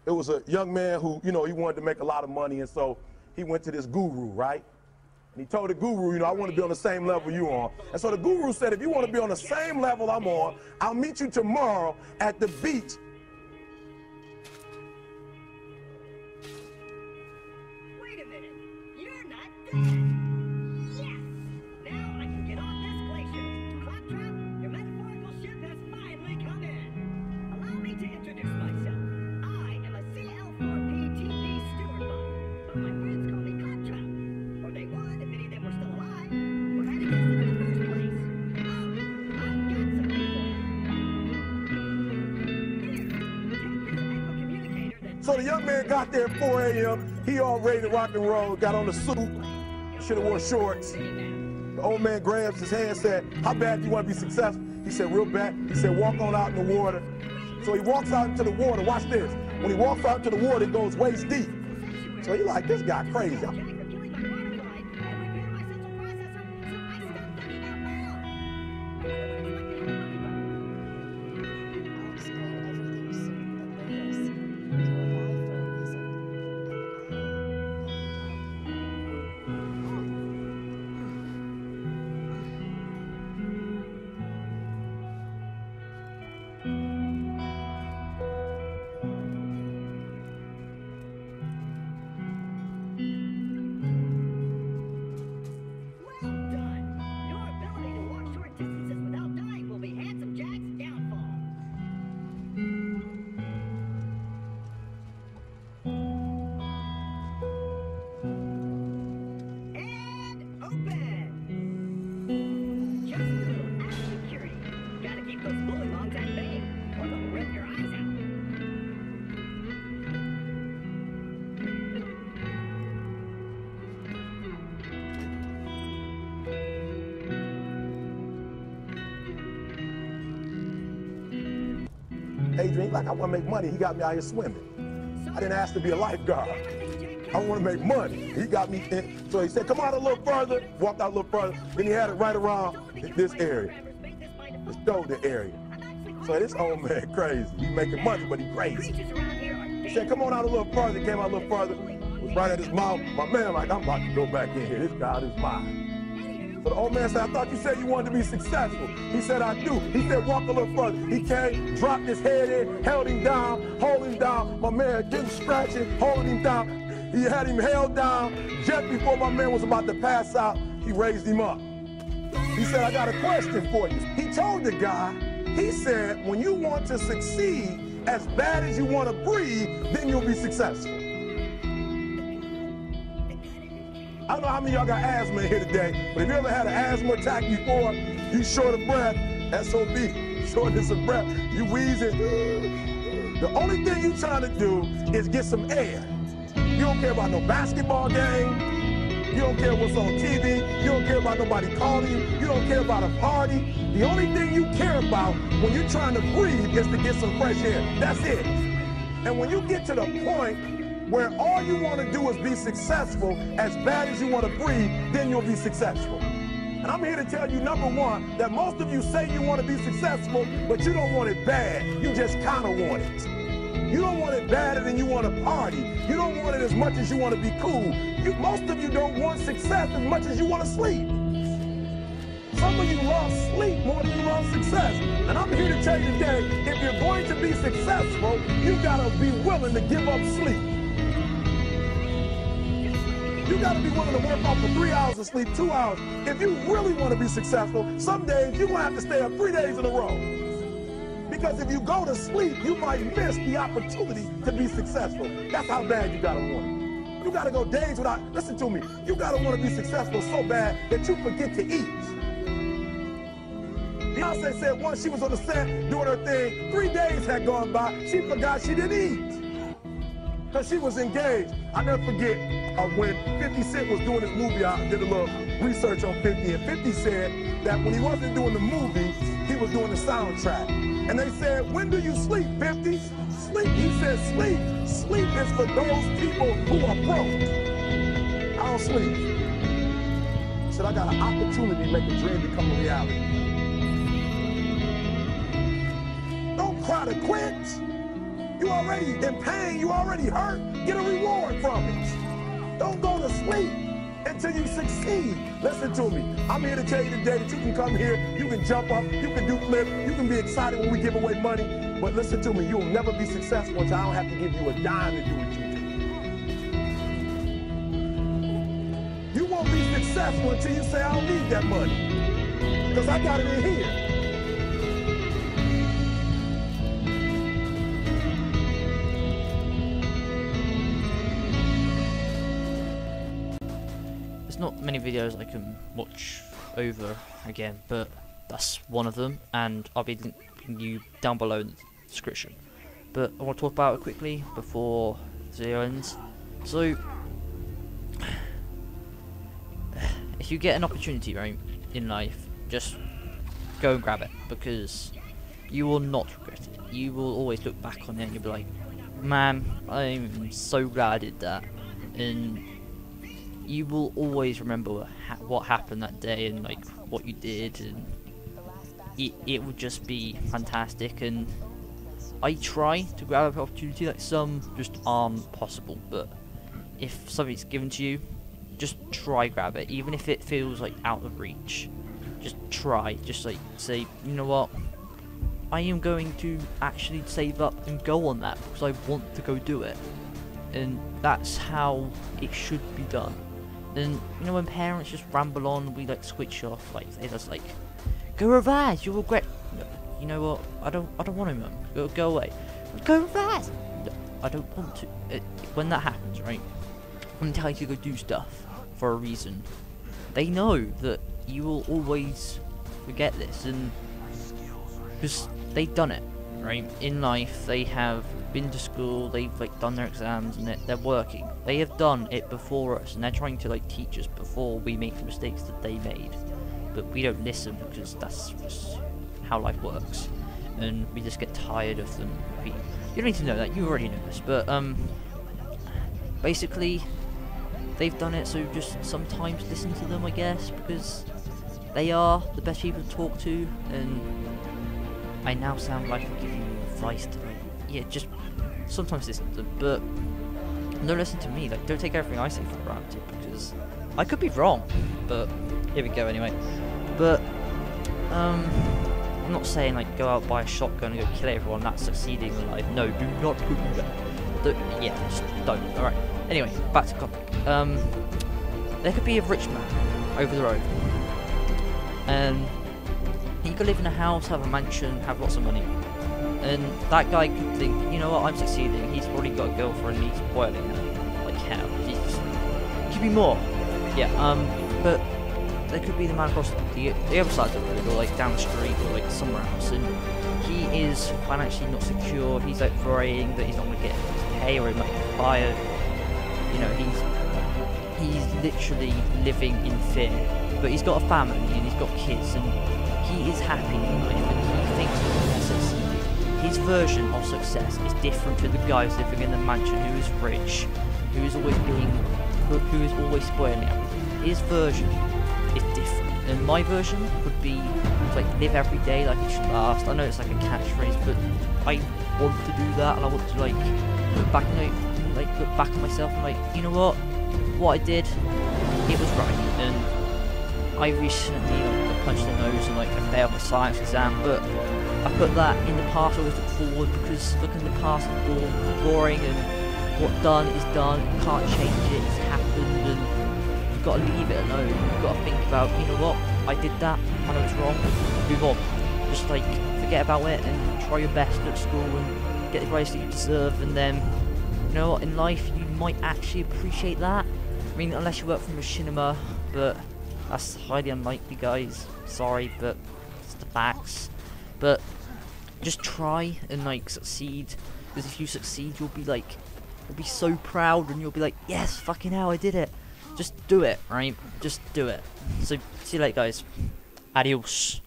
it was a young man who, he wanted to make a lot of money, and so he went to this guru, right? And he told the guru, I want to be on the same level you on. And so the guru said, if you want to be on the same level I'm on, I'll meet you tomorrow at the beach. Wait a minute, you're not dead. Yes! Now I can get on this glacier. Claptrap, your metaphorical ship has finally come in. Allow me to introduce myself. I am a CL4P-TV steward bot, but my friends call me Claptrap. Or they would if any of them were still alive. Or had existed in the first place. Oh, I've got something for you. Here, take this echo communicator that... So the young man got there at 4 a.m. He all ready to rock and roll, got on the suit, should have wore shorts. The old man grabs his hand and said, how bad do you want to be successful? He said, real bad. He said, walk on out in the water. So he walks out into the water. Watch this. When he walks out into the water, it goes waist deep. So you're like, this guy crazy. Adrian, like, I want to make money. He got me out here swimming. I didn't ask to be a lifeguard. I want to make money. He got me in. So he said, come out a little further. Walked out a little further. Then he had it right around this area, the shoulder area. So this old man crazy. He's making money, but he crazy. He said, come on out a little further. Came out a little further. Was right at his mouth. My man like, I'm about to go back in here. This guy is mine. So the old man said, I thought you said you wanted to be successful. He said, I do. He said, walk a little further. He came, dropped his head in, held him down, holding him down. My man getting scratching, holding him down. He had him held down. Just before my man was about to pass out, he raised him up. He said, I got a question for you. He told the guy, he said, when you want to succeed as bad as you want to breathe, then you'll be successful. I don't know how many of y'all got asthma in here today, but if you ever had an asthma attack before, you short of breath, SOB, shortness of breath, you wheezing. The only thing you trying to do is get some air. You don't care about no basketball game. You don't care what's on TV. You don't care about nobody calling you. You don't care about a party. The only thing you care about when you're trying to breathe is to get some fresh air. That's it. And when you get to the point where all you want to do is be successful as bad as you want to breathe, then you'll be successful. And I'm here to tell you, number one, that most of you say you want to be successful, but you don't want it bad. You just kind of want it. You don't want it badder than you want to party. You don't want it as much as you want to be cool. Most of you don't want success as much as you want to sleep. Some of you love sleep more than you love success. And I'm here to tell you today, if you're going to be successful, you got to be willing to give up sleep. You got to be willing to work off for 3 hours of sleep, 2 hours. If you really want to be successful, some days you're going to have to stay up 3 days in a row. Because if you go to sleep, you might miss the opportunity to be successful. That's how bad you got to want it. You got to go days without, listen to me, you got to want to be successful so bad that you forget to eat. Beyonce said once she was on the set doing her thing, 3 days had gone by, she forgot she didn't eat. Because she was engaged. I never forget when 50 Cent was doing his movie, I did a little research on 50, and 50 said that when he wasn't doing the movie, he was doing the soundtrack. And they said, when do you sleep, 50? Sleep. He said, sleep. Sleep is for those people who are broke. I don't sleep. He said, I got an opportunity to make a dream become a reality. Don't cry to quit. You already in pain. You You already hurt. Get a reward from it. Don't go to sleep until you succeed. Listen to me. I'm here to tell you today that you can come here, you can jump up, you can do flips, you can be excited when we give away money. But listen to me, you'll never be successful until I don't have to give you a dime to do what you do. You won't be successful until you say, I don't need that money. Because I got it in here. There's not many videos I can watch over again, but that's one of them, and I'll be linking you down below in the description. But I want to talk about it quickly before the video ends. So, if you get an opportunity, right, in life, just go and grab it, because you will not regret it. You will always look back on it and you'll be like, man, I'm so glad I did that. And you will always remember what happened that day and like what you did, and it would just be fantastic. And I try to grab an opportunity, like some just aren't possible, but if something's given to you, just try grab it, even if it feels like out of reach. Just try, just like say, you know what, I am going to actually save up and go on that because I want to go do it. And that's how it should be done. And you know, when parents just ramble on, we like switch off, like they just like, go revise, you'll regret. No, you know what? I don't want to, mum. Go away. Go revise. No, I don't want to. When that happens, right? When they tell you to go do stuff for a reason, they know that you will always forget this, and because they've done it, right? In life, they have been to school, they've like done their exams, and they're working. They have done it before us, and they're trying to like teach us before we make the mistakes that they made. But we don't listen because that's just how life works, and we just get tired of them repeating. You don't need to know that, you already know this, but basically they've done it, so just sometimes listen to them, I guess, because they are the best people to talk to. And I now sound like I'm giving you advice to, like, yeah, just sometimes listen to them, but don't listen to me. Like, don't take everything I say for granted, because I could be wrong. But here we go anyway. But I'm not saying like go out, buy a shotgun and go kill everyone. That's succeeding in life. No, do not do that. Yeah, just don't. All right. Anyway, back to topic. There could be a rich man over the road, and he could live in a house, have a mansion, have lots of money. And that guy could think, you know what, I'm succeeding. He's already got a girlfriend, he's spoiling her like hell. He's just, could be more. Yeah, but there could be the man across the other side of the road, or like down the street, or like somewhere else, and he is financially not secure. He's like worrying that he's not going to get his pay, or he might get fired. You know, he's literally living in fear. But he's got a family and he's got kids, and he is happy in life, and he thinks that he has succeeded. His version of success is different to the guys living in the mansion who is rich, who is always spoiling everything. His version is different, and my version would be to, like, live every day like it should last. I know it's like a catchphrase, but I want to do that, and I want to like look back on myself and like, you know what I did, it was right. And I recently got punched in the nose and like I failed my science exam, but I put that in the past. I always look forward, because looking in the past is boring, and what's done is done. You can't change it. It's happened, and you've got to leave it alone. You've got to think about, you know what, I did that, I know it's wrong, move on. Just like forget about it and try your best at school and get the grades that you deserve, and then, you know what, in life you might actually appreciate that. I mean, unless you work for machinima, but that's highly unlikely, guys. Sorry, but it's the facts. But just try and like succeed, because if you succeed, you'll be so proud, and you'll be like, yes, fucking hell, I did it. Just do it, right? Just do it. So see you later, guys. Adios.